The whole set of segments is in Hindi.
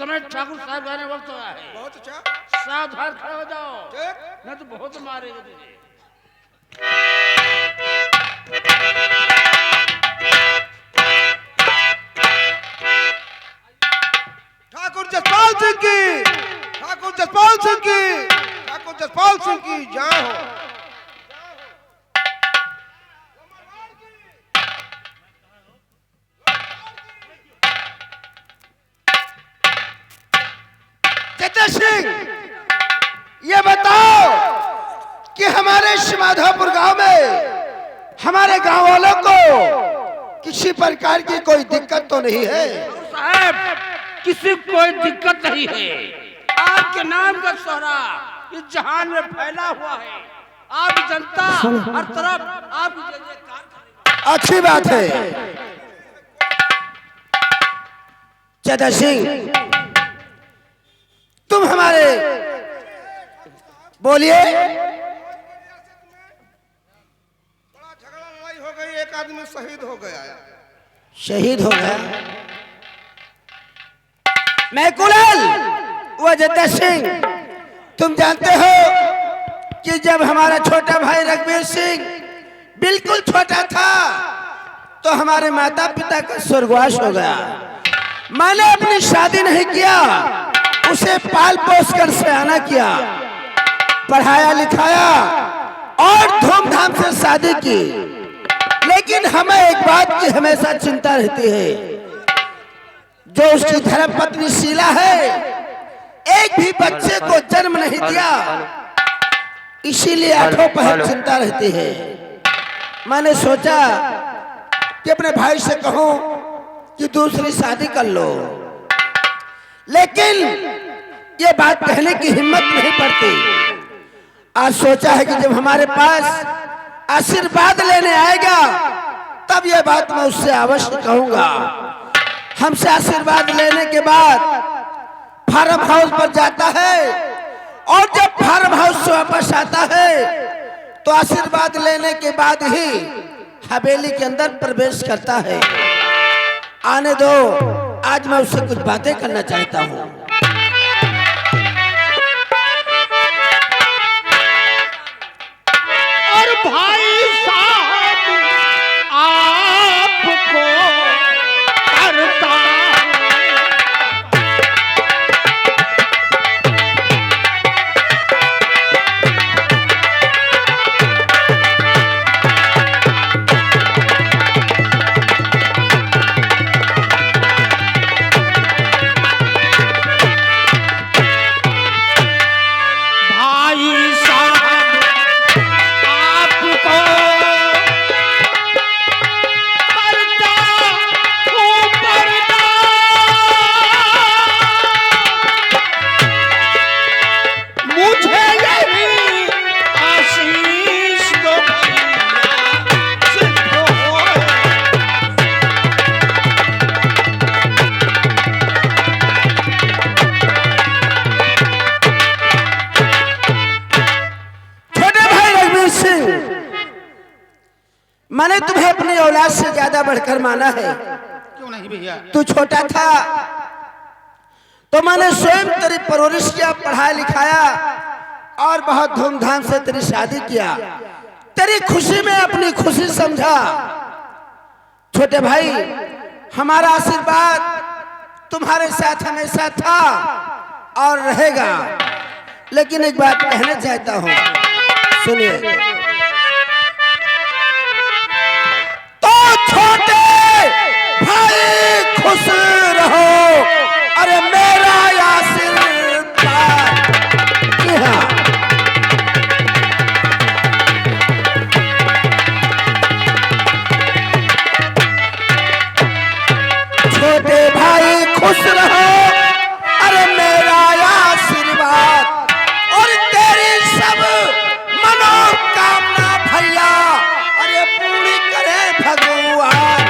समय ठाकुर साहब जाने वक्त हो गया है। बहुत अच्छा। सावधान खड़े हो जाओ, ठीक। मैं तो बहुत मारेगा तुझे। ठाकुर जसपाल सिंह की, ठाकुर जसपाल सिंह की, ठाकुर जसपाल सिंह की जय हो। चचा सिंह, ये बताओ कि हमारे शिमाधोपुर गांव में हमारे गांव वालों को किसी प्रकार की कोई दिक्कत तो नहीं है? साहब, किसी को कोई दिक्कत नहीं है। आपके नाम का सोहरा इस जहान में फैला हुआ है। आप जनता हर तरफ आपकी जय जयकार करेगी। अच्छी बात है। चचा सिंह, तुम हमारे बोलिए। बड़ा झगड़ा लड़ाई हो गई, एक आदमी शहीद हो गया। शहीद हो गया? मैं कुलाल वो जद्दा सिंह, तुम जानते हो कि जब हमारा छोटा भाई रघुवीर सिंह बिल्कुल छोटा था तो हमारे माता पिता का स्वर्गवास हो गया। मैंने अपनी शादी नहीं किया, उसे पाल पोस कर सयाना किया, पढ़ाया लिखाया और धूमधाम से शादी की। लेकिन हमें एक बात की हमेशा चिंता रहती है, जो उसकी धर्मपत्नी शीला है एक भी बच्चे को जन्म नहीं दिया, इसीलिए आठों पहर चिंता रहती है। मैंने सोचा कि अपने भाई से कहूं कि दूसरी शादी कर लो, लेकिन ये बात कहने की हिम्मत नहीं पड़ती। आज सोचा है कि जब हमारे पास आशीर्वाद लेने आएगा तब ये बात मैं उससे अवश्य कहूंगा। हमसे आशीर्वाद लेने के बाद फार्म हाउस पर जाता है और जब फार्म हाउस से वापस आता है तो आशीर्वाद लेने के बाद ही हवेली के अंदर प्रवेश करता है। आने दो, आज मैं उससे कुछ बातें करना चाहता हूँ। और भाई साहब आपको करता मैंने तुम्हें अपनी औलाद से ज्यादा बढ़कर माना है। क्यों नहीं भैया? तू छोटा था तो मैंने स्वयं तेरी परवरिश किया, पढ़ाया लिखाया और बहुत धूमधाम से तेरी शादी किया। तेरी खुशी में अपनी खुशी समझा। छोटे भाई, हमारा आशीर्वाद तुम्हारे साथ हमेशा था और रहेगा। लेकिन एक बात कहना चाहता हूं, सुनिए। छोटे भाई खुश रहो, अरे मेरा आशीर्वाद। जी हाँ, छोटे भाई खुश रहो, अरे मेरा आशीर्वाद और तेरी सब मनोकामना भैया अरे पूरी करे भगवान।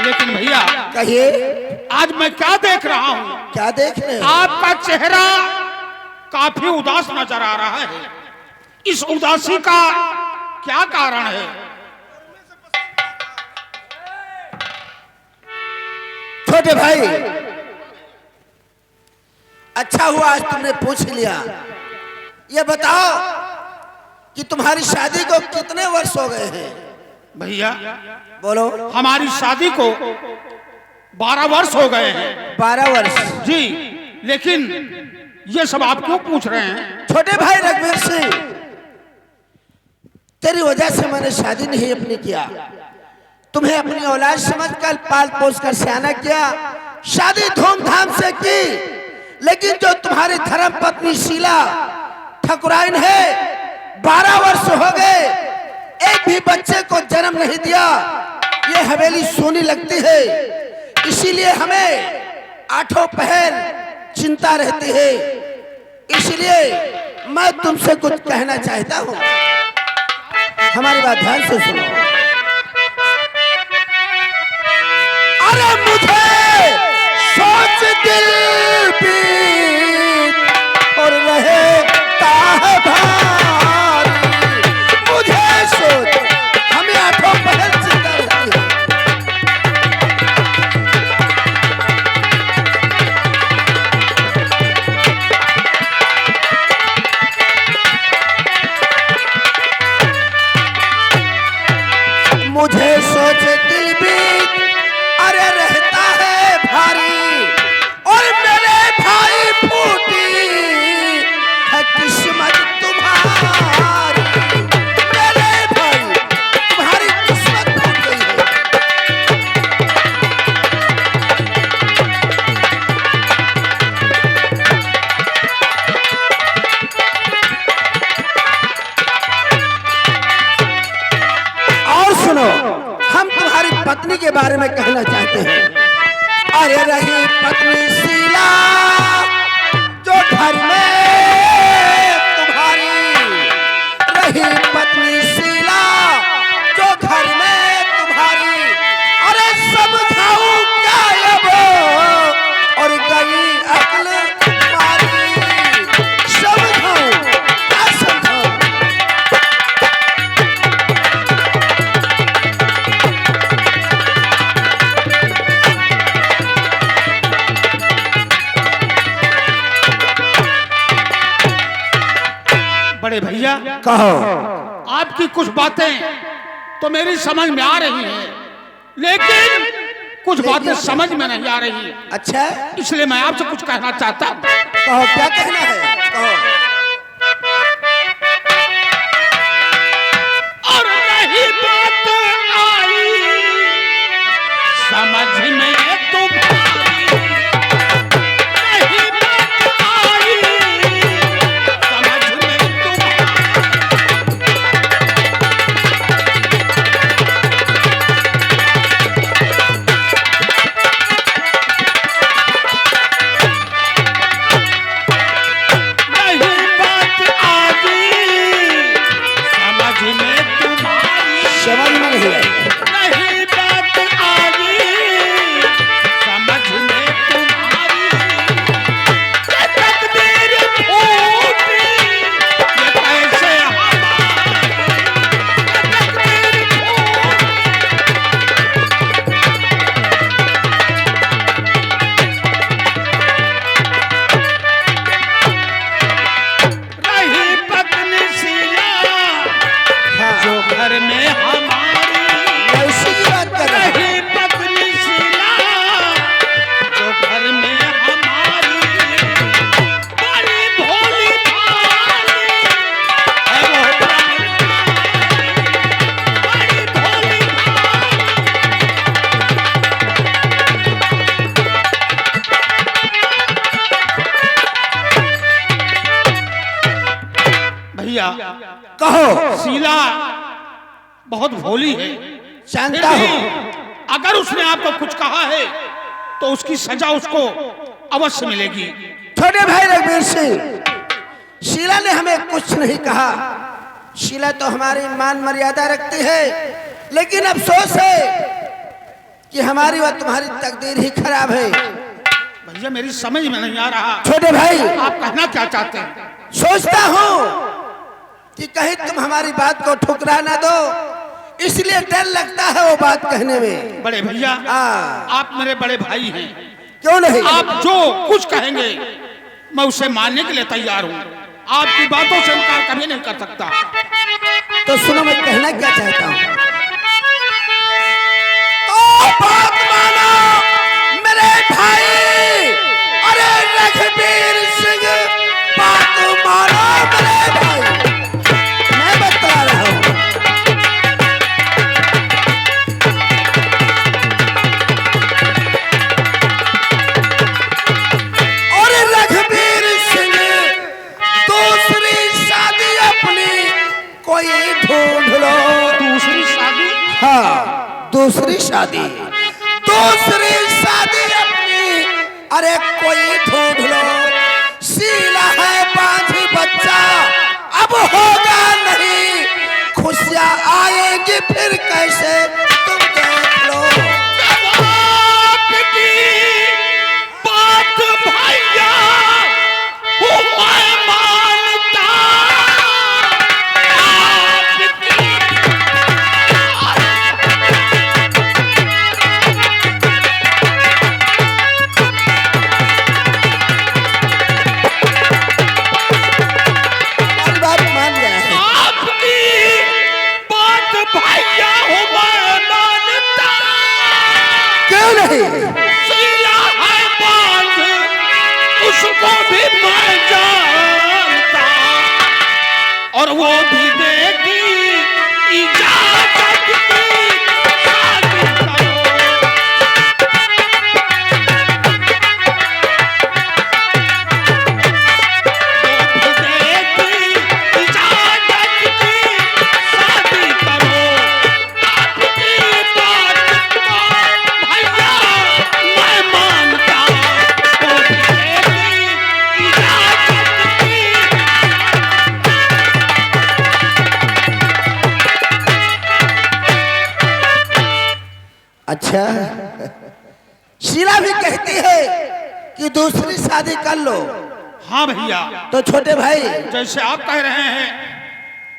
लेकिन भैया कहिए, आज मैं क्या देख रहा हूँ? क्या देख रहे हो? आपका चेहरा काफी उदास नजर आ रहा है। इस उदासी का क्या कारण है? छोटे भाई, अच्छा हुआ आज तुमने पूछ लिया। ये बताओ कि तुम्हारी शादी को कितने वर्ष हो गए हैं? भैया बोलो। हमारी शादी को 12 वर्ष हो गए हैं। 12 वर्ष? जी, लेकिन ये सब आप क्यों पूछ रहे हैं? छोटे भाई रघुवीर सिंह, तेरी वजह से मैंने शादी नहीं अपनी किया। तुम्हें अपनी औलाद समझकर पाल पोस कर सयाना किया, शादी धूमधाम से की। लेकिन जो तुम्हारी धर्म पत्नी शीला ठकुराइन है, 12 वर्ष हो गए, एक भी बच्चे को जन्म नहीं दिया। ये हवेली सोनी लगती है, इसीलिए हमें आठों पहर चिंता रहती है। इसलिए मैं तुमसे कुछ कहना चाहता हूँ, हमारी बात ध्यान से सुनो। अरे मुझे सोच दिल बीत और रहता है भारी, मुझे सोच, हमें आठों पहर चिंता रहती है। मुझे सोच दिल बीत अरे रहता है भारी, और मेरे भाई फूटी है किस्मत तुम्हारी। मेरे भाई, तुम्हारी किस्मत फूट गई है। और सुनो, हम तुम्हारी पत्नी के बारे में कहना चाहते हैं। अरे रही पत्नी शीला जो घर में तुम्हारी, रही पत्नी शीला जो घर में तुम्हारी, अरे समझाऊं क्या ये वो, और गई अक्ल मारी। समझाऊं क्या समझाऊं? बड़े भैया, कहो। आपकी कुछ बातें तो मेरी समझ में आ रही हैं, लेकिन कुछ बातें समझ में नहीं आ रही। अच्छा, इसलिए मैं आपसे कुछ कहना चाहता हूँ। कहो, क्या कहना है? कहो। और नहीं बात आई समझ में तुम्हारी, नहीं बात आई समझ में तुम्हारी। नहीं बात आई समझ में तुम्हारी, समझ में नहीं आई। नहीं बात आई समझ में तुम्हारी। ये तकदीर फूटी ये कैसे हमारी, ये तकदीर फूटी। रही पत्नी शीला हाँ, जो घर में हमारी, मैं उसी की बात कर रहा हूँ। रही पत्नी शीला जो घर में हमारी, बड़ी भोली भाली है वो प्यारी, बड़ी भोली भाली। भैया, कहो। शीला बहुत भोली है। जानता फिर हूँ। भी अगर उसने आपको कुछ कहा है तो उसकी सजा उसको अवश्य मिलेगी। छोटे भाई रघुवीर सिंह, शीला ने हमें कुछ नहीं कहा। शीला तो हमारी मान मर्यादा रखती है, लेकिन अफसोस है कि हमारी व तुम्हारी तकदीर ही खराब है। भैया, मेरी समझ में नहीं आ रहा छोटे भाई, आप कहना क्या चाहते हैं? सोचता हूँ कि कहीं तुम हमारी बात को ठुकरा ना दो, इसलिए डर लगता है वो बात कहने में। बड़े भैया, आप मेरे बड़े भाई हैं। क्यों नहीं? आप जो कुछ कहेंगे मैं उसे मानने के लिए तैयार हूँ। आपकी बातों से इनकार कभी नहीं कर सकता। तो सुनो मैं कहना क्या चाहता हूँ। तो बात मानो मेरे भाई, अरे रघुवीर सिंह, बात मानो मेरे भाई, मैं बता रहा हूँ। और रघुवीर सिंह दूसरी शादी अपनी कोई ढूंढ लो। दूसरी शादी? हाँ, दूसरी शादी, दूसरी शादी अपनी अरे कोई ढूंढ लो। शीला है बांझी बच्चा, अब होगा नहीं, खुशियां आएंगी फिर कैसे तुम देख लो। आपकी बात भैया वो मैं मानता। हमारी बात मान गया है। आपकी बात भैया हो मैं मानता। क्यों नहीं? शीला है बांझ उसको भी मैं जानता, और वो भी देगी इजाजत की शादी करो। वो भी देगी इजाजत की शादी करो। आपकी बात भैया मैं मानता। वो भी देगी इजाजत की। अच्छा, शीला भी कहती है कि दूसरी शादी कर लो। हाँ भैया, तो छोटे भाई, जैसे आप कह रहे हैं,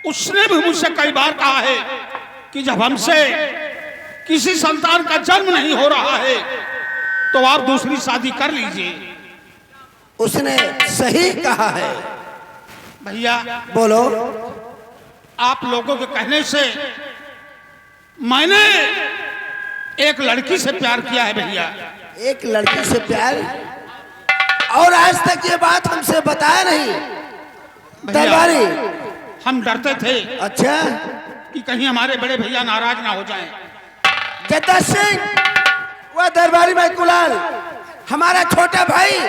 उसने भी मुझसे कई बार कहा है कि जब हमसे किसी संतान का जन्म नहीं हो रहा है तो आप दूसरी शादी कर लीजिए। उसने सही कहा है। भैया, बोलो। आप लोगों के कहने से मैंने एक लड़की से प्यार किया है भैया। एक लड़की से प्यार? और आज तक ये बात हमसे बताया नहीं दरबारी। हम डरते थे अच्छा, कि कहीं हमारे बड़े भैया नाराज ना हो जाएं। जद्दा सिंह, वह दरबारी भाई कुलाल, हमारा छोटा भाई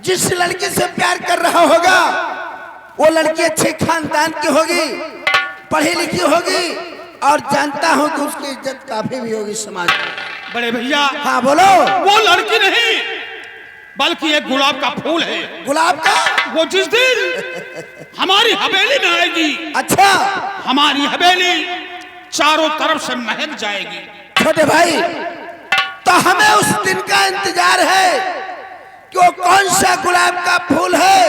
जिस लड़की से प्यार कर रहा होगा वो लड़की अच्छे खानदान की होगी, पढ़ी लिखी होगी, और जानता हूं कि उसकी इज्जत काफी भी होगी समाज में। बड़े भैया, हाँ बोलो। वो लड़की नहीं बल्कि एक गुलाब का फूल है। गुलाब का? वो जिस दिन हमारी हवेली में आएगी, अच्छा, हमारी हवेली चारों तरफ से महक जाएगी। छोटे भाई, तो हमें उस दिन का इंतजार है कि वो कौन सा गुलाब का फूल है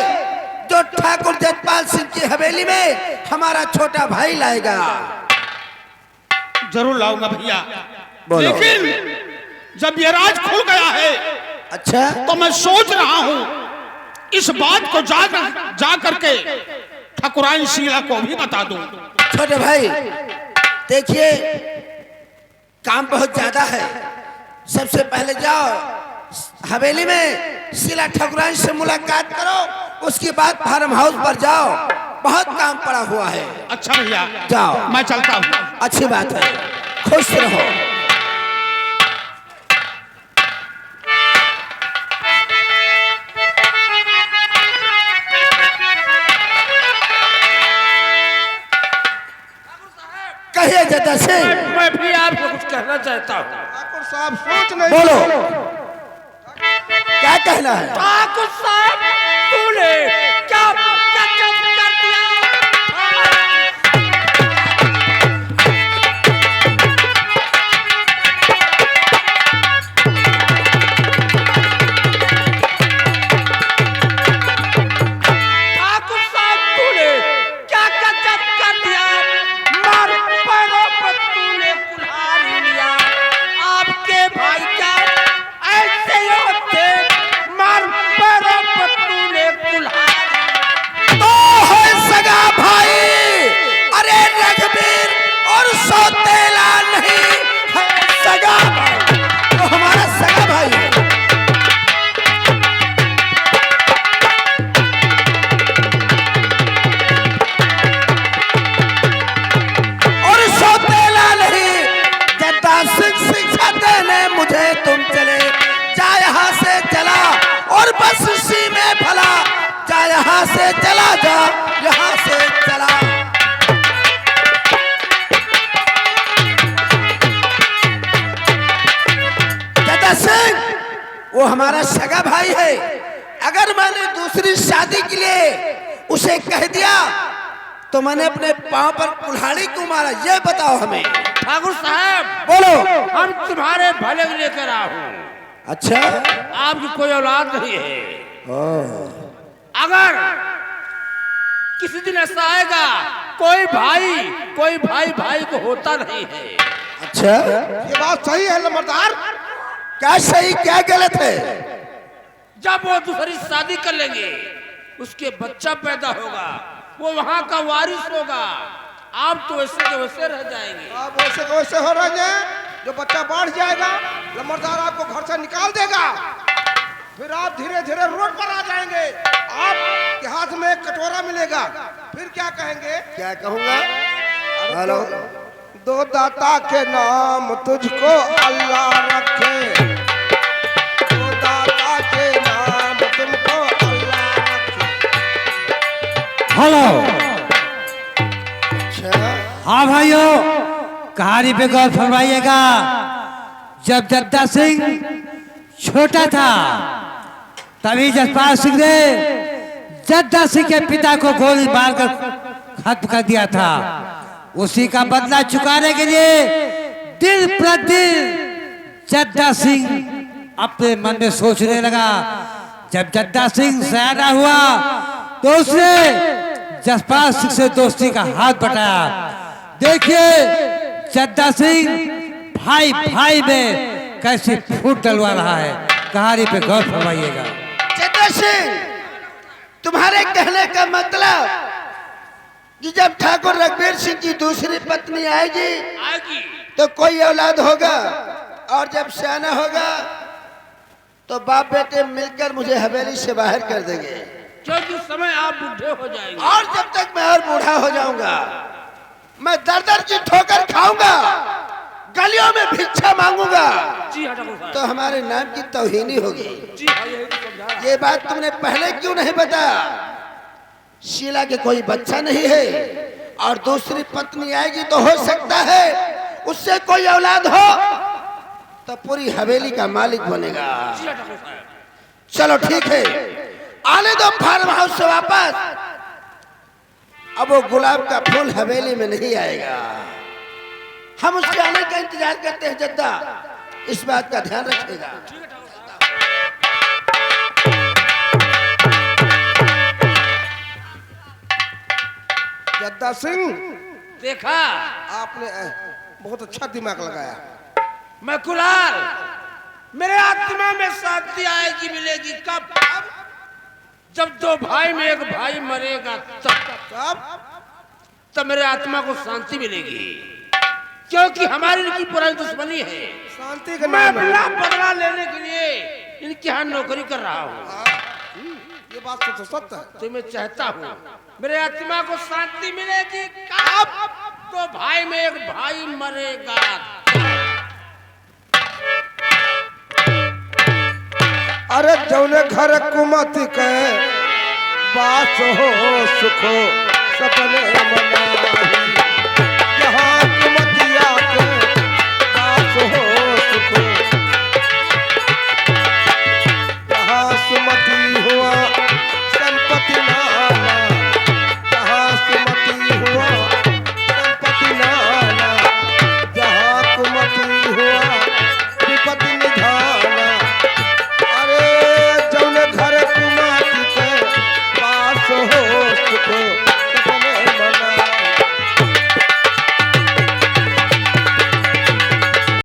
जो ठाकुर जयपाल सिंह की हवेली में हमारा छोटा भाई लाएगा। जरूर लाऊंगा भैया, बोलो। लेकिन जब ये राज खुल गया है, अच्छा, तो मैं सोच रहा हूं इस बात को जा करके ठाकुराइन शीला को भी बता दूं। छोटे भाई देखिए, काम बहुत ज्यादा है। सबसे पहले जाओ हवेली में शीला ठाकुराइन से मुलाकात करो, उसके बाद फार्म हाउस पर जाओ, बहुत काम पड़ा हुआ है। अच्छा भैया, जाओ। मैं चलता हूं। अच्छी बात है, खुश रहो। कहिए जद्दा सिंह। मैं भी आपको कुछ कहना चाहता हूँ। ठाकुर साहब सोच नहीं बोलो, क्या कहना है? ठाकुर साहब, तूने क्या क्या क्या कर दिया? ठाकुर हमारा सगा भाई है, अगर मैंने दूसरी शादी के लिए उसे कह दिया तो मैंने अपने पांव पर कुल्हाड़ी क्यों मारा, ये बताओ हमें। ठाकुर साहब बोलो। हम तुम्हारे भले के लिए करा हूँ। अच्छा, आपकी कोई औलाद नहीं है। अगर किसी दिन ऐसा आएगा कोई भाई भाई को होता नहीं है। अच्छा, ये बात सही है लंबरदार। क्या सही क्या गलत है? जब वो दूसरी शादी कर लेंगे उसके बच्चा पैदा होगा, वो वहां का वारिस होगा। आप तो वैसे के वैसे रह जाएंगे। आप वैसे के वैसे हो रहे हैं, जो बच्चा बढ़ जाएगा लंबरदार आपको घर से निकाल देगा, फिर आप धीरे धीरे रोड पर आ जाएंगे। आपके हाथ में एक कटोरा मिलेगा, फिर क्या कहेंगे? क्या कहूँगा? हेलो, दो दाता के नाम तुझको अल्लाह रखे, दो दाता के नाम तुमको अल्लाह रखे। हेलो। अच्छा, हाँ भाइयों, कहानी पे गौर फरमाइएगा। जब जद्दा सिंह छोटा था तभी जसपाल सिंह ने जद्दा सिंह के पिता को गोली मारकर खत्म कर दिया था। उसी का बदला चुकाने के लिए दिन प्रतिदिन जद्दा सिंह अपने मन में सोचने लगा। जब जद्दा सिंह सयाना हुआ तो उसने जसपाल सिंह से दोस्ती का हाथ बटाया। देखिए जद्दा सिंह भाई भाई में कैसे फूट डलवा रहा है। कहानी पे गौर फरमाइएगा। जद्दा सिंह, तुम्हारे कहने का मतलब कि जब ठाकुर रघुवीर सिंह की दूसरी पत्नी आएगी तो कोई औलाद होगा, और जब सियाना होगा तो बाप बेटे मिलकर मुझे हवेली से बाहर कर देंगे, क्योंकि उस समय आप बूढ़े हो जाएंगे। और जब तक मैं और बूढ़ा हो जाऊंगा मैं दर दर की ठोकर खाऊंगा, गलियों में भिक्षा मांगूंगा, जी हाँ ठाकुर साहब। तो हमारे नाम की तौहीनी होगी। जी हाँ, यही तो समझा रहा हूं। ये बात तुमने पहले क्यों नहीं बताया? शीला के कोई बच्चा नहीं है, और दूसरी पत्नी आएगी तो हो सकता है उससे कोई औलाद हो तो पूरी हवेली का मालिक बनेगा। जी हाँ ठाकुर साहब। चलो ठीक है, आने दो फार्म हाउस से वापस। अब वो गुलाब का फूल हवेली में नहीं आएगा, हम उसके आने का इंतजार करते हैं। जद्दा, इस बात का ध्यान रखिएगा। जद्दा सिंह, देखा आपने बहुत अच्छा दिमाग लगाया। मैं कुलाल, मेरे आत्मा में शांति आएगी मिलेगी कब? जब दो भाई में एक भाई मरेगा तब मेरे आत्मा को शांति मिलेगी, क्योंकि हमारी इनकी पुरानी दुश्मनी है। शांति का मैं नाम है। अपना बदला लेने के लिए इनके यहाँ नौकरी कर रहा हूँ। ये बात तो सत्य है। तो मैं चाहता हूँ मेरे आत्मा को शांति मिलेगी कब? तो भाई में एक भाई मरेगा। अरे जौने घर कुमति के बास हो सुखो